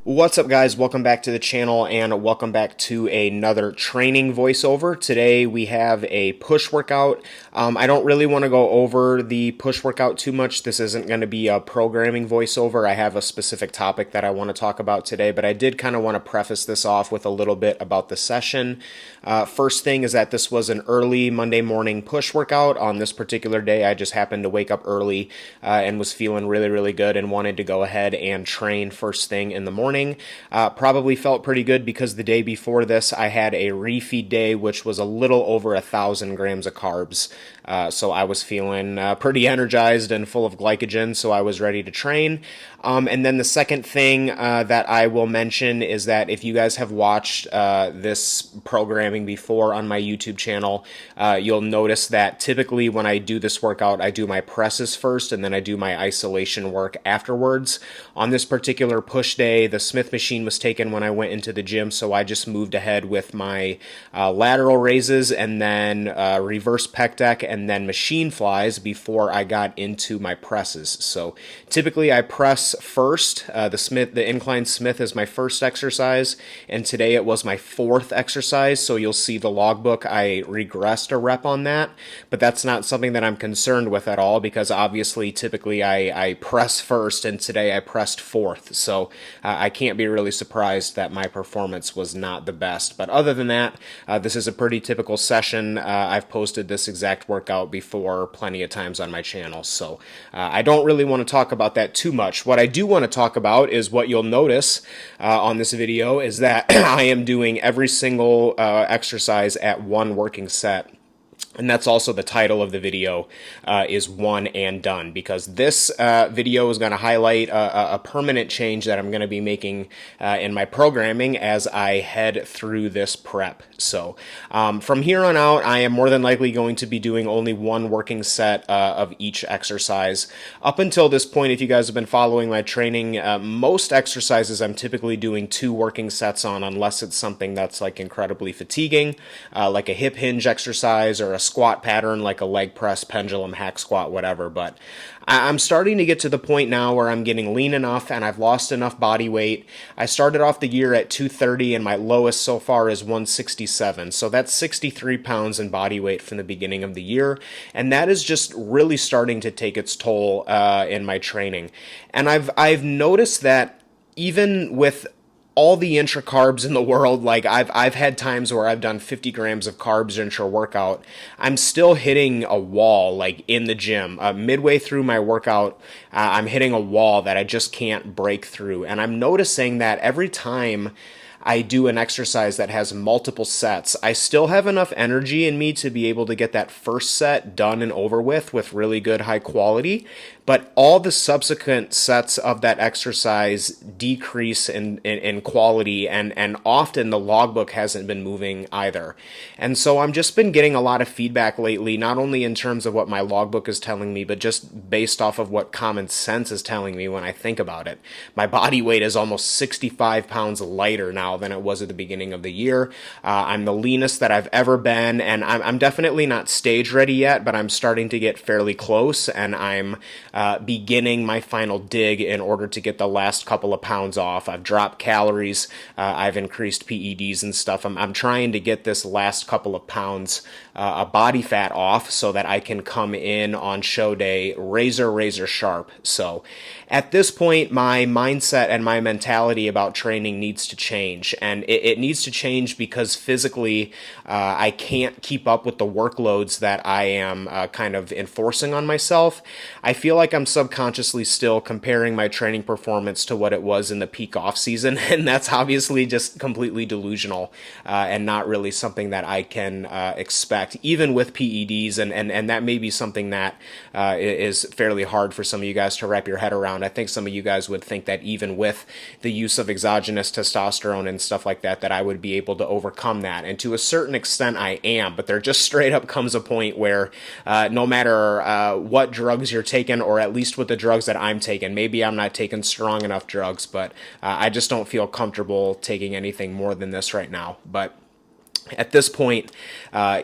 What's up, guys? Welcome back to the channel and welcome back to another training voiceover. Today we have a push workout. I don't really want to go over the push workout too much. This isn't going to be a programming voiceover. I have a specific topic that I want to talk about today, but I did kind of want to preface this off with a little bit about the session. First thing is that this was an early Monday morning push workout. On this particular day, I just happened to wake up early and was feeling really good and wanted to go ahead and train first thing in the morning. Probably felt pretty good because the day before this I had a refeed day, which was a little over 1,000 grams of carbs. So I was feeling pretty energized and full of glycogen, so I was ready to train. And then the second thing that I will mention is that if you guys have watched this programming before on my YouTube channel, you'll notice that typically when I do this workout, I do my presses first and then I do my isolation work afterwards. On this particular push day, the Smith machine was taken when I went into the gym, so I just moved ahead with my lateral raises and then reverse pec deck and then machine flies before I got into my presses. So typically I press first. The incline Smith is my first exercise, and today it was my fourth exercise, so you'll see the logbook I regressed a rep on that, but that's not something that I'm concerned with at all because obviously typically I press first, and today I pressed fourth, so I can't be really surprised that my performance was not the best. But other than that, this is a pretty typical session. I've posted this exact workout before plenty of times on my channel, so I don't really want to talk about that too much. What I do want to talk about is what you'll notice on this video is that I am doing every single exercise at one working set. And that's also the title of the video, is One and Done, because this video is going to highlight a permanent change that I'm going to be making in my programming as I head through this prep. So from here on out, I am more than likely going to be doing only one working set of each exercise. Up until this point, if you guys have been following my training, most exercises I'm typically doing two working sets on, unless it's something that's like incredibly fatiguing, like a hip hinge exercise or a squat pattern like a leg press, pendulum, hack squat, whatever. But I'm starting to get to the point now where I'm getting lean enough and I've lost enough body weight. I started off the year at 230 and my lowest so far is 167. So that's 63 pounds in body weight from the beginning of the year. And that is just really starting to take its toll in my training. And I've noticed that even with all the intra carbs in the world, like I've had times where I've done 50 grams of carbs intra workout, I'm still hitting a wall like in the gym. Midway through my workout, I'm hitting a wall that I just can't break through. And I'm noticing that every time I do an exercise that has multiple sets, I still have enough energy in me to be able to get that first set done and over with really good high quality. But all the subsequent sets of that exercise decrease in quality, and often the logbook hasn't been moving either. And so I'm just been getting a lot of feedback lately, not only in terms of what my logbook is telling me, but just based off of what common sense is telling me when I think about it. My body weight is almost 65 pounds lighter now than it was at the beginning of the year. I'm the leanest that I've ever been, and I'm definitely not stage ready yet, but I'm starting to get fairly close, and I'm beginning my final dig in order to get the last couple of pounds off. I've dropped calories, I've increased PEDs and stuff. I'm trying to get this last couple of pounds of body fat off so that I can come in on show day razor sharp. So at this point, my mindset and my mentality about training needs to change, and it needs to change because physically I can't keep up with the workloads that I am kind of enforcing on myself. I feel like I'm subconsciously still comparing my training performance to what it was in the peak off season, and that's obviously just completely delusional and not really something that I can expect, even with PEDs, and that may be something that is fairly hard for some of you guys to wrap your head around. I think some of you guys would think that even with the use of exogenous testosterone and stuff like that, that I would be able to overcome that, and to a certain extent I am, but there just straight up comes a point where no matter what drugs you're taking, or at least with the drugs that I'm taking, maybe I'm not taking strong enough drugs, but I just don't feel comfortable taking anything more than this right now. But at this point,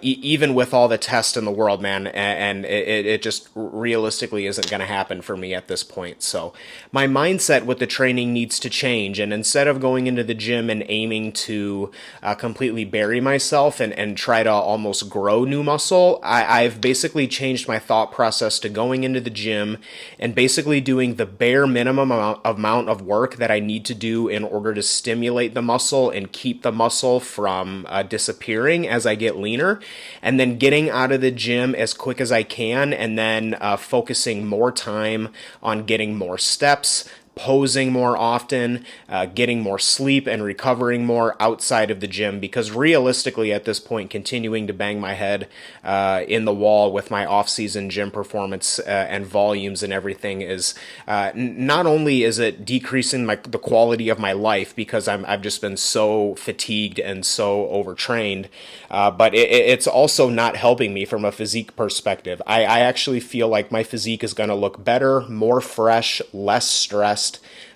even with all the tests in the world, man, and it just realistically isn't going to happen for me at this point. So my mindset with the training needs to change. And instead of going into the gym and aiming to completely bury myself and try to almost grow new muscle, I've basically changed my thought process to going into the gym and basically doing the bare minimum amount of work that I need to do in order to stimulate the muscle and keep the muscle from disappearing as I get leaner, and then getting out of the gym as quick as I can, and then focusing more time on getting more steps, posing more often, getting more sleep, and recovering more outside of the gym, because realistically at this point, continuing to bang my head in the wall with my off-season gym performance and volumes and everything is not only is it decreasing the quality of my life, because I've just been so fatigued and so overtrained, but it's also not helping me from a physique perspective. I actually feel like my physique is going to look better, more fresh, less stressed,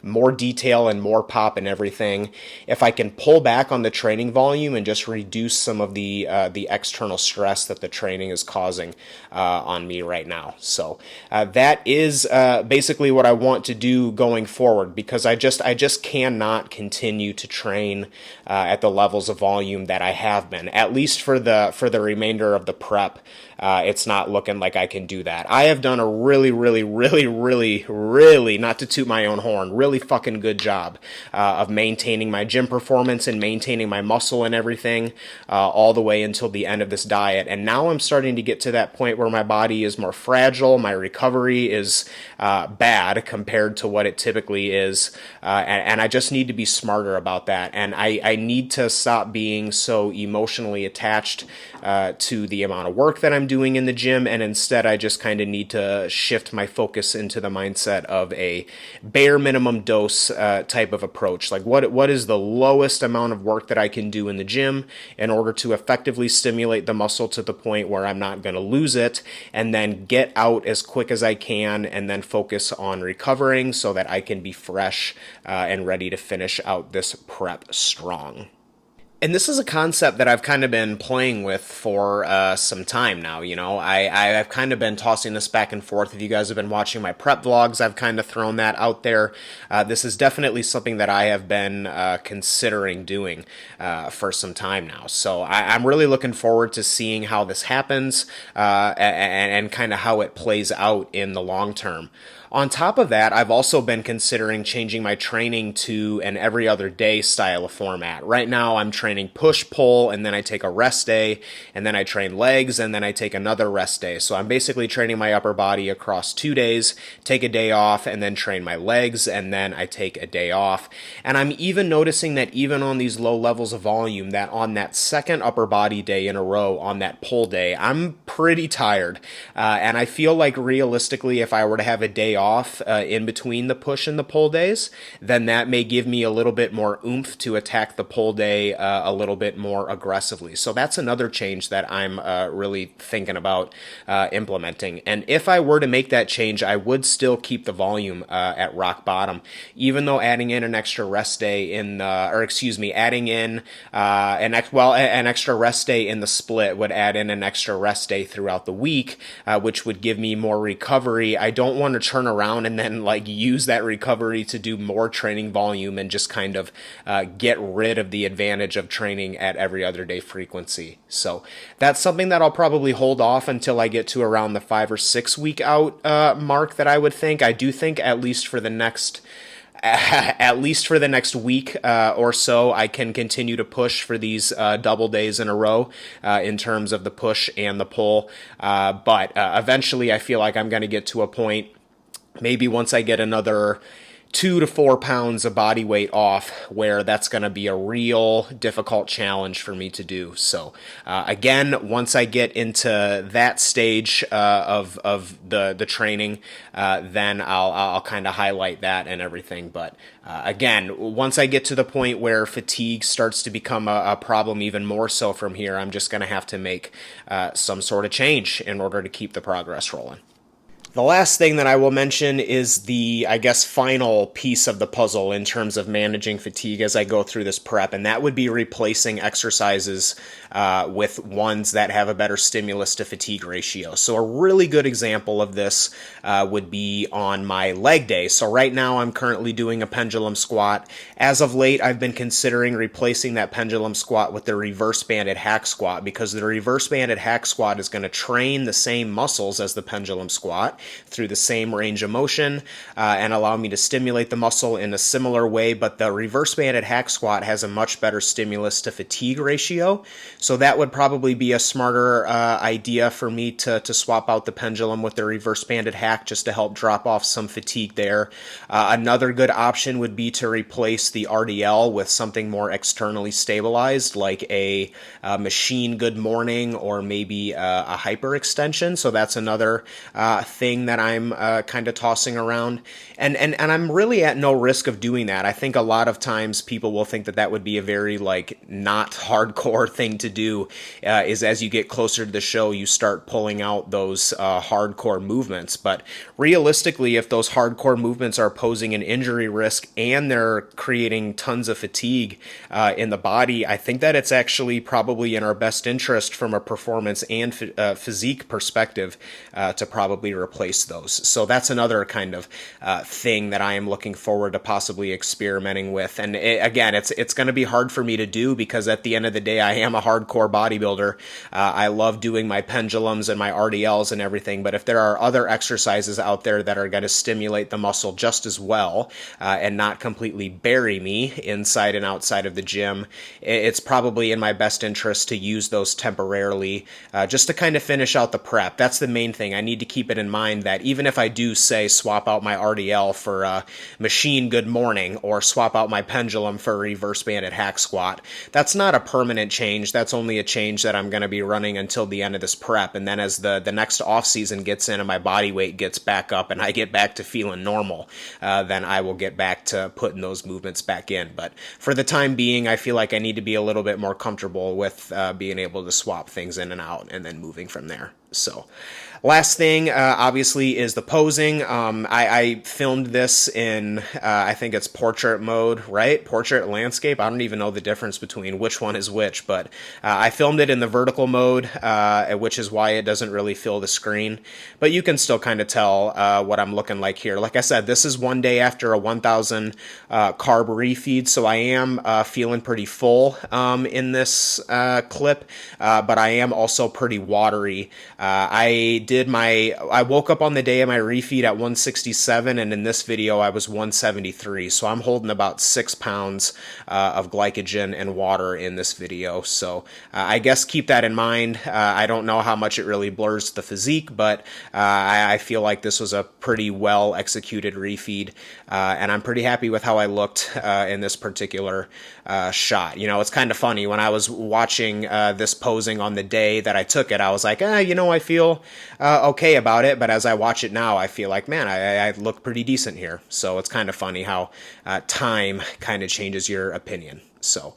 more detail and more pop and everything if I can pull back on the training volume and just reduce some of the external stress that the training is causing on me right now. So that is basically what I want to do going forward, because I just cannot continue to train at the levels of volume that I have been, at least for the remainder of the prep. It's not looking like I can do that. I have done a really, not to toot my own horn, really fucking good job of maintaining my gym performance and maintaining my muscle and everything all the way until the end of this diet. And now I'm starting to get to that point where my body is more fragile, my recovery is bad compared to what it typically is, and I just need to be smarter about that. And I need to stop being so emotionally attached to the amount of work that I'm doing in the gym, and instead I just kind of need to shift my focus into the mindset of a bare minimum dose type of approach. Like what is the lowest amount of work that I can do in the gym in order to effectively stimulate the muscle to the point where I'm not going to lose it, and then get out as quick as I can, and then focus on recovering so that I can be fresh and ready to finish out this prep strong. And this is a concept that I've kind of been playing with for some time now. You know, I've kind of been tossing this back and forth. If you guys have been watching my prep vlogs, I've kind of thrown that out there. This is definitely something that I have been considering doing for some time now. So I'm really looking forward to seeing how this happens and kind of how it plays out in the long term. On top of that, I've also been considering changing my training to an every other day style of format. Right now, I'm training push-pull, and then I take a rest day, and then I train legs, and then I take another rest day. So I'm basically training my upper body across 2 days, take a day off, and then train my legs, and then I take a day off. And I'm even noticing that even on these low levels of volume, that on that second upper body day in a row, on that pull day, I'm pretty tired. And I feel like realistically, if I were to have a day off in between the push and the pull days, then that may give me a little bit more oomph to attack the pull day a little bit more aggressively. So that's another change that I'm really thinking about implementing. And if I were to make that change, I would still keep the volume at rock bottom, even though adding in an extra rest day adding in an extra rest day in the split would add in an extra rest day throughout the week, which would give me more recovery. I don't want to turn around and then use that recovery to do more training volume and just kind of get rid of the advantage of training at every other day frequency. So that's something that I'll probably hold off until I get to around the 5 or 6 week out mark that I would think. I do think at least for the next week or so, I can continue to push for these double days in a row in terms of the push and the pull. But eventually I feel like I'm going to get to a point, maybe once I get another 2 to 4 pounds of body weight off, where that's going to be a real difficult challenge for me to do. So again, once I get into that stage of the training, then I'll kind of highlight that and everything. But again, once I get to the point where fatigue starts to become a problem even more so from here, I'm just going to have to make some sort of change in order to keep the progress rolling. The last thing that I will mention is the, I guess, final piece of the puzzle in terms of managing fatigue as I go through this prep, and that would be replacing exercises with ones that have a better stimulus to fatigue ratio. So a really good example of this would be on my leg day. So right now I'm currently doing a pendulum squat. As of late, I've been considering replacing that pendulum squat with the reverse banded hack squat, because the reverse banded hack squat is going to train the same muscles as the pendulum squat through the same range of motion and allow me to stimulate the muscle in a similar way, but the reverse banded hack squat has a much better stimulus to fatigue ratio. So that would probably be a smarter idea for me to swap out the pendulum with the reverse banded hack just to help drop off some fatigue there. Another good option would be to replace the RDL with something more externally stabilized, like a machine good morning or maybe a hyperextension. So that's another thing that I'm kind of tossing around. And I'm really at no risk of doing that. I think a lot of times people will think that that would be a very not hardcore thing to do, is as you get closer to the show, you start pulling out those hardcore movements. But realistically, if those hardcore movements are posing an injury risk and they're creating tons of fatigue in the body, I think that it's actually probably in our best interest from a performance and physique perspective to probably replace those. So that's another kind of thing that I am looking forward to possibly experimenting with. And again, it's going to be hard for me to do because at the end of the day, I am a hardcore bodybuilder. I love doing my pendulums and my RDLs and everything. But if there are other exercises out there that are going to stimulate the muscle just as well and not completely bury me inside and outside of the gym, it's probably in my best interest to use those temporarily just to kind of finish out the prep. That's the main thing. I need to keep it in mind that even if I do say swap out my RDL for a machine good morning or swap out my pendulum for a reverse banded hack squat, that's not a permanent change. That's only a change that I'm going to be running until the end of this prep. And then as the next off season gets in and my body weight gets back up and I get back to feeling normal, then I will get back to putting those movements back in. But for the time being, I feel like I need to be a little bit more comfortable with being able to swap things in and out and then moving from there. So last thing, obviously, is the posing. I filmed this in, I think it's portrait mode, right? Portrait landscape. I don't even know the difference between which one is which, but I filmed it in the vertical mode, which is why it doesn't really fill the screen. But you can still kind of tell what I'm looking like here. Like I said, this is one day after a 1,000 carb refeed, so I am feeling pretty full in this clip, but I am also pretty watery. I woke up on the day of my refeed at 167, and in this video I was 173. So I'm holding about 6 pounds of glycogen and water in this video. So I guess keep that in mind. I don't know how much it really blurs the physique, but I feel like this was a pretty well executed refeed, and I'm pretty happy with how I looked in this particular shot. You know, it's kind of funny when I was watching this posing on the day that I took it, I was like, I feel okay about it, but as I watch it now, I feel like, man, I look pretty decent here. So it's kind of funny how time kind of changes your opinion. So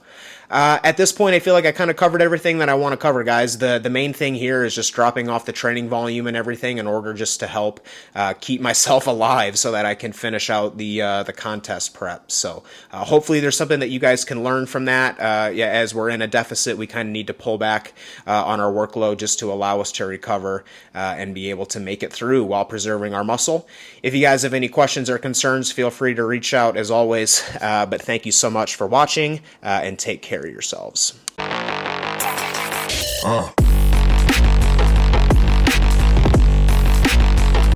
at this point, I feel like I kind of covered everything that I want to cover, guys. The main thing here is just dropping off the training volume and everything in order just to help keep myself alive so that I can finish out the contest prep. So hopefully there's something that you guys can learn from that. As we're in a deficit, we kind of need to pull back on our workload just to allow us to recover and be able to make it through while preserving our muscle. If you guys have any questions or concerns, feel free to reach out as always. But thank you so much for watching and take care of yourselves.